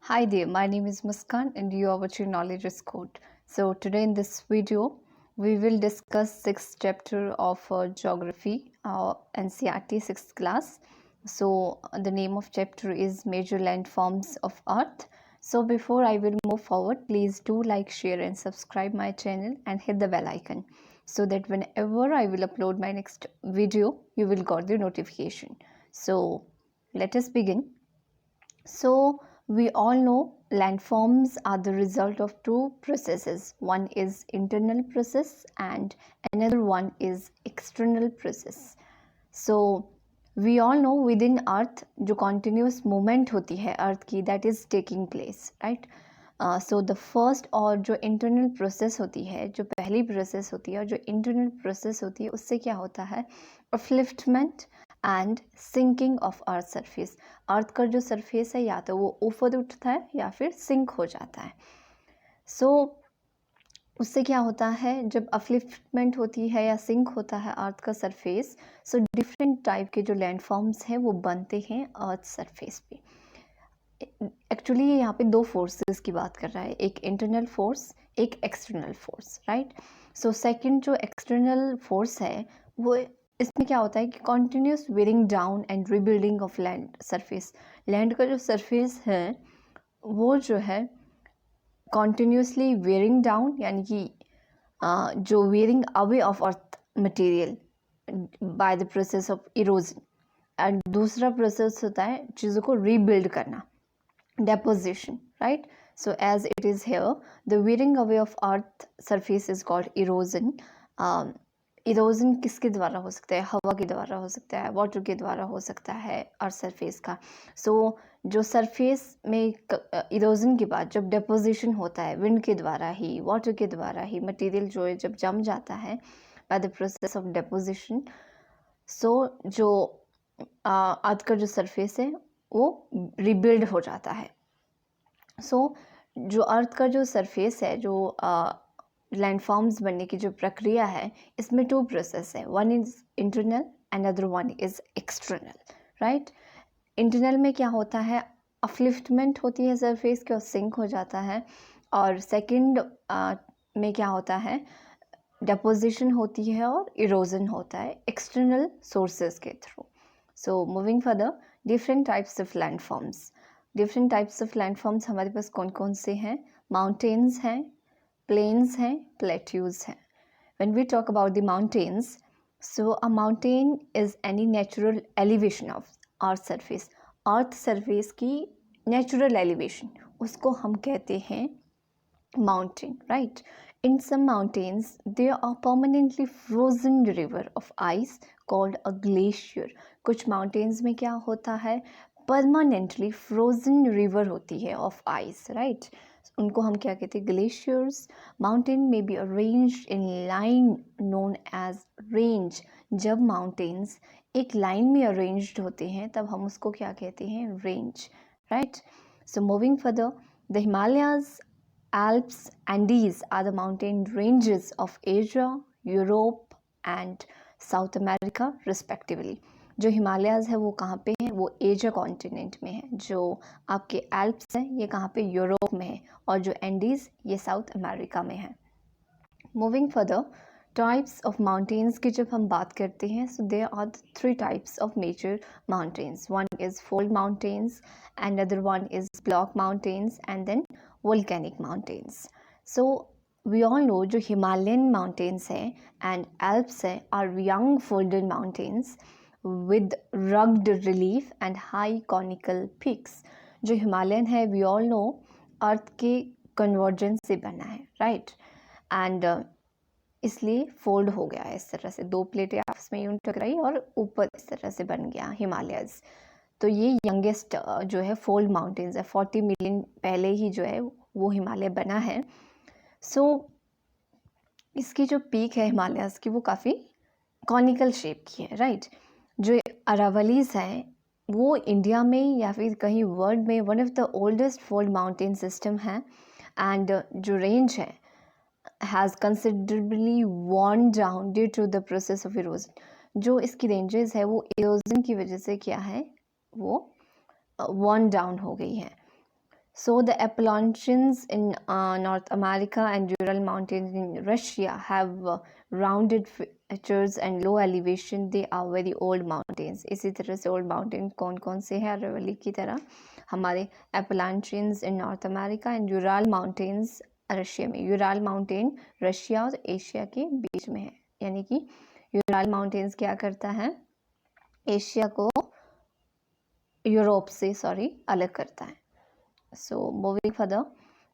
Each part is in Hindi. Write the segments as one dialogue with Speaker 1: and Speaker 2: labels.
Speaker 1: Hi there, my name is Muskan and you are watching Knowledge is Code. So today in this video, we will discuss 6th chapter of Geography, NCERT 6th class. So the name of chapter is Major Landforms of Earth. So before I will move forward, please do like, share and subscribe my channel and hit the bell icon so that whenever I will upload my next video, you will get the notification. So let us begin. So we all know landforms are the result of two processes. One is internal process and another one is external process. So we all know within earth जो continuous movement होती है earth की, that is taking place, right? So the first और जो internal process होती है, जो पहली process होती है और जो internal process होती है, उससे क्या होता है? Upliftment and sinking of earth surface. Earth का जो सरफेस है या तो वो ऊपर उठता है या फिर सिंक हो जाता है. सो उससे क्या होता है, जब अपलिफ्टमेंट होती है या सिंक होता है अर्थ का सरफेस, सो डिफरेंट टाइप के जो लैंडफॉर्म्स हैं वो बनते हैं अर्थ सरफेस पे. एक्चुअली यहाँ पे दो फोर्सेस की बात कर रहा है, एक इंटरनल फोर्स, एक external force, right? So second जो एक्सटर्नल फोर्स है वो इसमें क्या होता है कि continuous wearing down and rebuilding of land surface. Land का जो सरफेस है वो जो है कॉन्टिन्यूसली वेयरिंग डाउन, यानी कि जो wearing away of earth material by the process of erosion, and दूसरा प्रोसेस होता है चीज़ों को रीबिल्ड करना, deposition, right? So as it is here, the wearing away of earth surface is called erosion. Erosion किसके द्वारा हो सकता है? हवा के द्वारा हो सकता है, वाटर के द्वारा हो सकता है अर्थ सरफेस का. सो जो सरफेस में इरोजन के बाद जब डेपोजिशन होता है विंड के द्वारा ही, वाटर के द्वारा ही, मटेरियल जो है जब जम जाता है by the process of deposition, so जो अर्थ का जो सरफेस है वो रिबिल्ड हो जाता है. सो जो अर्थ का जो सरफेस है, जो लैंडफॉर्म्स बनने की जो प्रक्रिया है, इसमें टू प्रोसेस है. One is internal and other one is external, right? Internal में क्या होता है, अपलिफ्टमेंट होती है सरफेस की और सिंक हो जाता है. और सेकंड में क्या होता है, डेपोजिशन होती है और इरोजन होता है एक्सटर्नल सोर्सेज के through. So moving further, different types of landforms. Different types of landforms हमारे पास कौन कौन से हैं? माउंटेन्स हैं, प्लेन्स हैं, प्लेट्यूज हैं. When we talk about the mountains, so a mountain is any natural elevation of earth surface. Earth surface की नेचुरल एलिवेशन, उसको हम कहते हैं mountain, right? In some mountains, there are permanently frozen river of ice called a glacier. कुछ mountains में क्या होता है, permanently frozen river होती है of ice, right? उनको हम क्या कहते हैं? Glaciers. Mountain may be arranged in line known as range. जब mountains एक line में arranged होते हैं तब हम उसको क्या कहते हैं? Range, right? So moving further, the Himalayas, Alps, Andes are the mountain ranges of Asia, Europe and South America respectively. जो हिमालयाज़ है वो कहाँ पे है? वो एशिया कॉन्टिनेंट में है. जो आपके एल्प्स हैं ये कहाँ पे? यूरोप में है. और जो एंडीज़ ये साउथ अमेरिका में है. Moving further, types of mountains की जब हम बात करते हैं, so there are three types of major mountains. One is fold mountains, and other one is block mountains, and then volcanic mountains. So we all know जो Himalayan mountains हैं and Alps हैं are young folded mountains with rugged relief and high conical peaks. जो Himalayan है we all know अर्थ के convergence से बना है, right? and इसलिए फोल्ड हो गया है इस तरह से, दो प्लेटें आपस में यूं टकराई और ऊपर इस तरह से बन गया हिमालयस. तो ये यंगेस्ट जो है फोल्ड माउंटेन्स है. 40 मिलियन पहले ही जो है वो हिमालय बना है. सो इसकी जो पीक है हिमालयस की वो काफ़ी कॉनिकल शेप की है, राइट? जो अरावलीज है वो इंडिया में या फिर कहीं वर्ल्ड में one of the oldest fold mountain system है. एंड जो रेंज है has considerably worn down due to the process of erosion. जो इसकी रेंजेस है वो इरोजन की वजह से क्या है, वो worn down हो गई है. So the Appalachians in North America and Ural Mountains in Russia have rounded features and low elevation. They are very old mountains. इसी तरह से old mountain कौन कौन से हैं अरावली की तरह? हमारे Appalachians in North America and Ural Mountains Russia में. यूराल माउंटेन रशिया और एशिया के बीच में है, यानी कि यूराल माउंटेन्स क्या करता है, एशिया को यूरोप से अलग करता है. So moving further,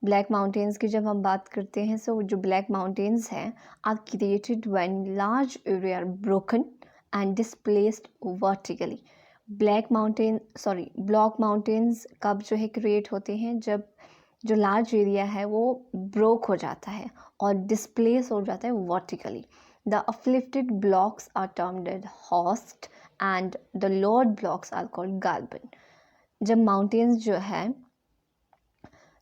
Speaker 1: black mountains की जब हम बात करते हैं, सो जो ब्लैक माउंटेन्स हैं are created when large area are broken and displaced vertically. Black mountains कब जो है क्रिएट होते हैं, जब जो लार्ज एरिया है वो ब्रोक हो जाता है और डिस्प्लेस हो जाता है vertically. The uplifted blocks are termed as horst and the lower blocks are called graben. जब माउंटेन्स जो है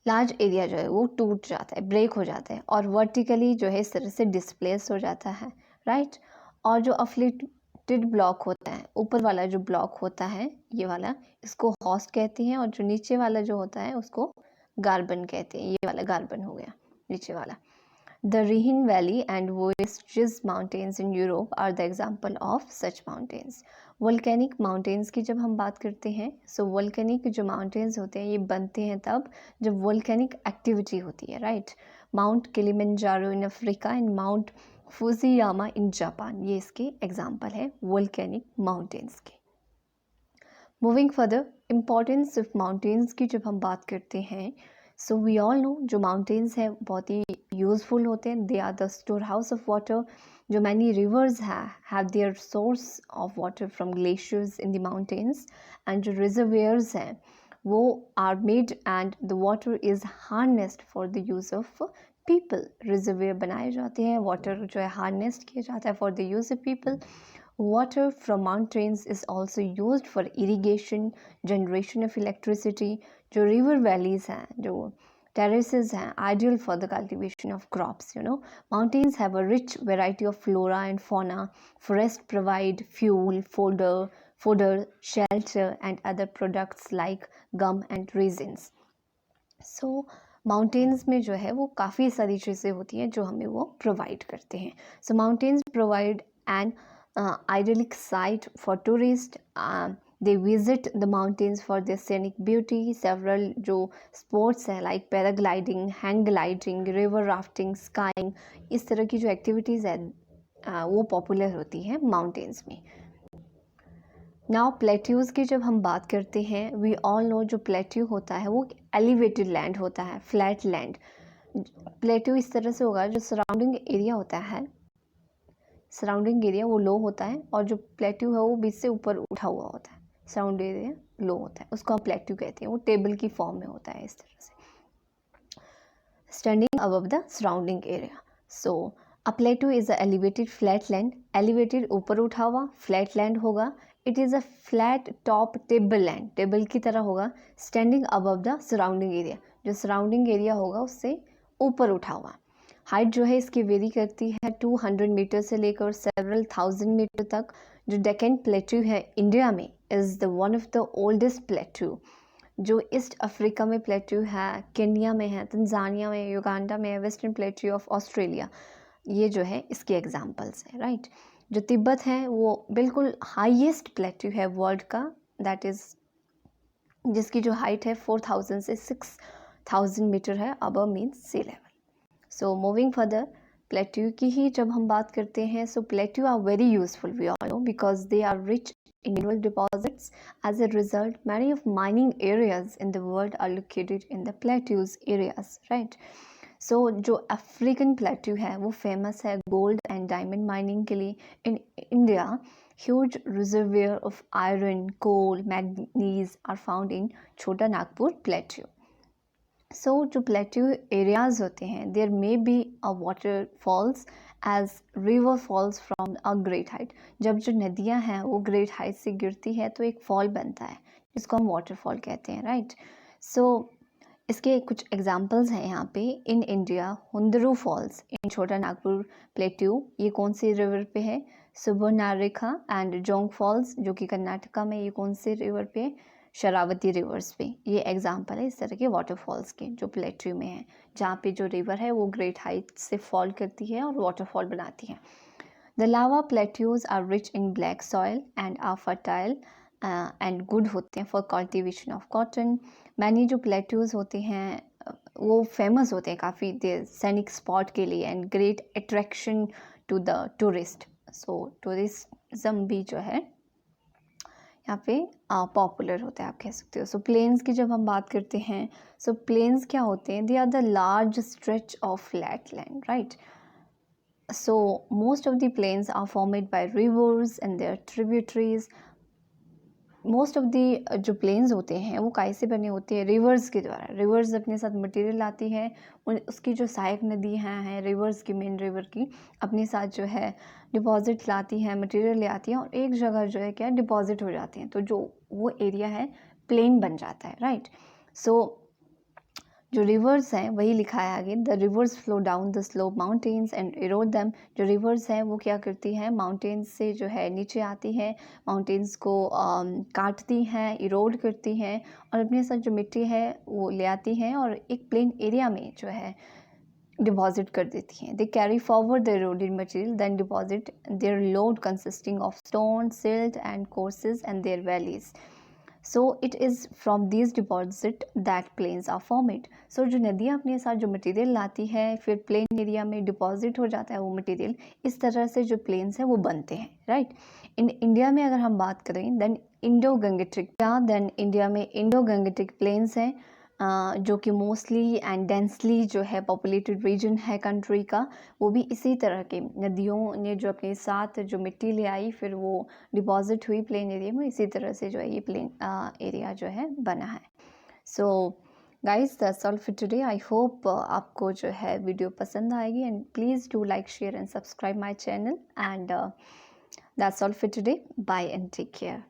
Speaker 1: लार्ज एरिया जो है वो टूट जाता है, ब्रेक हो जाता है और वर्टिकली जो है इस तरह से डिस्प्लेस हो जाता है, राइट. और जो अफ्लिक्टेड ब्लॉक होता है, ऊपर वाला जो ब्लॉक होता है ये वाला, इसको हॉस्ट कहते हैं, और जो नीचे वाला जो होता है उसको गार्बन कहते हैं. ये वाला गार्बन हो गया नीचे वाला. द रिहिन वैली एंड वोएस्टिज mountains in Europe are the example of such mountains. Volcanic mountains की जब हम बात करते हैं, सो वोल्केनिक जो माउंटेन्स होते हैं ये बनते हैं तब जब वोल्केनिक एक्टिविटी होती है, right. Mount Kilimanjaro in Africa and mount Fujiyama in Japan, ये इसके एग्जाम्पल है वोल्केनिक माउंटेन्स के. Moving further, importance of mountains की जब हम बात करते हैं, सो वी ऑल नो जो माउंटेन्स हैं बहुत ही यूज़फुल होते हैं. They are the store house of water. जो many rivers have their source of water from glaciers in the mountains, and जो रिजर्वेयर्स हैं वो are made and the water is harnessed for the use of people. Reservoir बनाए जाते हैं, वाटर जो है हार्नेस्ड किया जाता है for the use of people. Water from mountains is also used for irrigation, generation of electricity. जो river valleys हैं, जो terraces हैं, ideal for the cultivation of crops. Mountains have a rich variety of flora and fauna. Forests provide fuel, fodder, shelter, and other products like gum and resins. So mountains में जो है वो काफ़ी सारी चीज़ें होती हैं जो हमें वो प्रोवाइड करते हैं. So mountains provide an idyllic site for tourists. They visit the mountains for their scenic beauty. Several जो sports हैं like paragliding, hang gliding, river rafting, skiing, इस तरह की जो activities है वो popular होती हैं mountains में. नाउ प्लेट्यूज़ की जब हम बात करते हैं, वी ऑल नो जो प्लेट्यू होता है वो एलिवेटेड लैंड होता है, फ्लैट लैंड. प्लेट्यू इस तरह से होगा, जो सराउंडिंग एरिया होता है, सराउंडिंग एरिया वो लो होता है, और जो प्लेट्यू है वो बीच से ऊपर उठा हुआ होता है. सराउंड एरिया लो होता है, उसको हम प्लेट्यू कहते हैं. वो टेबल की फॉर्म में होता है इस तरह से, standing above the surrounding area. So a plateau is a elevated flat land. Elevated ऊपर उठा हुआ फ्लैट लैंड होगा. It is a flat top table land, table की तरह होगा. Standing above the surrounding area, जो सराउंडिंग एरिया होगा उससे ऊपर उठा हुआ. हाइट जो है इसकी वेरी करती है 200 मीटर से लेकर सेवरल थाउजेंड मीटर तक. जो डेक्कन प्लेट्यू है इंडिया में is the one of the oldest plateau. जो ईस्ट अफ्रीका में प्लेट्यू है, केन्या में है, तंजानिया में, युगांडा में है, वेस्टर्न प्लेट्यू ऑफ ऑस्ट्रेलिया, ये जो है इसके एग्जाम्पल्स हैं, राइट. जो तिब्बत है वो बिल्कुल हाईएस्ट प्लेट्यू है वर्ल्ड का, दैट इज़ जिसकी जो हाइट है 4000 से 6000 मीटर है, above means sea level. So moving further, plateau की ही जब हम बात करते हैं, so plateau are very useful, we all know, because they are rich in mineral deposits. As a result, many of mining areas in the world are located in the plateaus areas, right? So जो अफ्रीकन प्लेट्यू है वो फेमस है गोल्ड एंड डायमंड माइनिंग के लिए. In India huge reservoir of iron, coal, manganese are found in Chota Nagpur plateau. So जो प्लेट्यू एरियाज होते हैं, there may be a water falls as river falls from a great height. जब जो नदियां हैं वो ग्रेट हाइट से गिरती है तो एक फॉल बनता है जिसको हम वाटरफॉल कहते हैं, राइट. सो इसके कुछ एग्जांपल्स हैं यहाँ पे. In India हुंदरू falls in Chota Nagpur plateau, ये कौन सी रिवर पे है? सुबर्णारेखा. एंड जोंग फॉल्स जो कि कर्नाटका में, ये कौन से रिवर पे? शरावती रिवर्स पे। ये एग्जांपल है इस तरह के वाटरफॉल्स के जो प्लेट्यू में है, जहाँ पे जो रिवर है वो ग्रेट हाइट से फॉल करती है और वाटरफॉल बनाती है। The lava plateaus are rich in black soil and are fertile and good होते हैं for cultivation of cotton. Many जो प्लेट्यूज होते हैं वो फेमस होते हैं काफ़ी सैनिक स्पॉट के लिए and great attraction to the tourist. So tourism भी जो है यहाँ पे पॉपुलर होता है, आप कह सकते हो। सो प्लेन्स की जब हम बात करते हैं, सो प्लेन्स क्या होते हैं? They are the large stretch of flat land, right? So most of the plains are formed by rivers and their tributaries. Most of the जो प्लेन्स होते हैं वो काहे से बने होते हैं? रिवर्स के द्वारा। रिवर्स अपने साथ मटेरियल लाती है, उसकी जो सहायक नदियाँ हैं रिवर्स की, मेन रिवर की, अपने साथ जो है डिपॉजिट लाती हैं, मटेरियल ले आती हैं और एक जगह जो है क्या डिपॉजिट हो जाते हैं, तो जो वो एरिया है प्लेन बन जाता है, राइट? सो जो रिवर्स हैं वही लिखा है आगे, the reverse flow down the slope mountains and Erode them. जो रिवर्स हैं वो क्या करती हैं? माउंटेन्स से जो है नीचे आती हैं, माउंटेन्स को काटती हैं, इरोड करती हैं और अपने साथ जो मिट्टी है वो ले आती हैं और एक प्लेन एरिया में जो है डिपॉजिट कर देती हैं। They carry forward the eroded material then deposit their load consisting of stone, silt and courses and their valleys. So it is from this deposit that plains are formed. So जो नदियाँ अपने साथ जो मटेरियल लाती है फिर प्लेन एरिया में डिपॉजिट हो जाता है वो मटेरियल, इस तरह से जो प्लेन्स हैं वो बनते हैं, राइट? इन इंडिया में अगर हम बात करें देन इंडिया में इंडो गंगेटिक प्लेन्स हैं, जो कि मोस्टली एंड डेंसली जो है पॉपुलेटेड रीजन है कंट्री का। वो भी इसी तरह के नदियों ने जो अपने साथ जो मिट्टी ले आई फिर वो डिपॉजिट हुई प्लेन एरिया में, इसी तरह से जो है ये प्लेन एरिया जो है बना है। So guys that's all for today. I hope आपको जो है वीडियो पसंद आएगी and please do like, share and subscribe my channel and that's all for today. Bye and take care.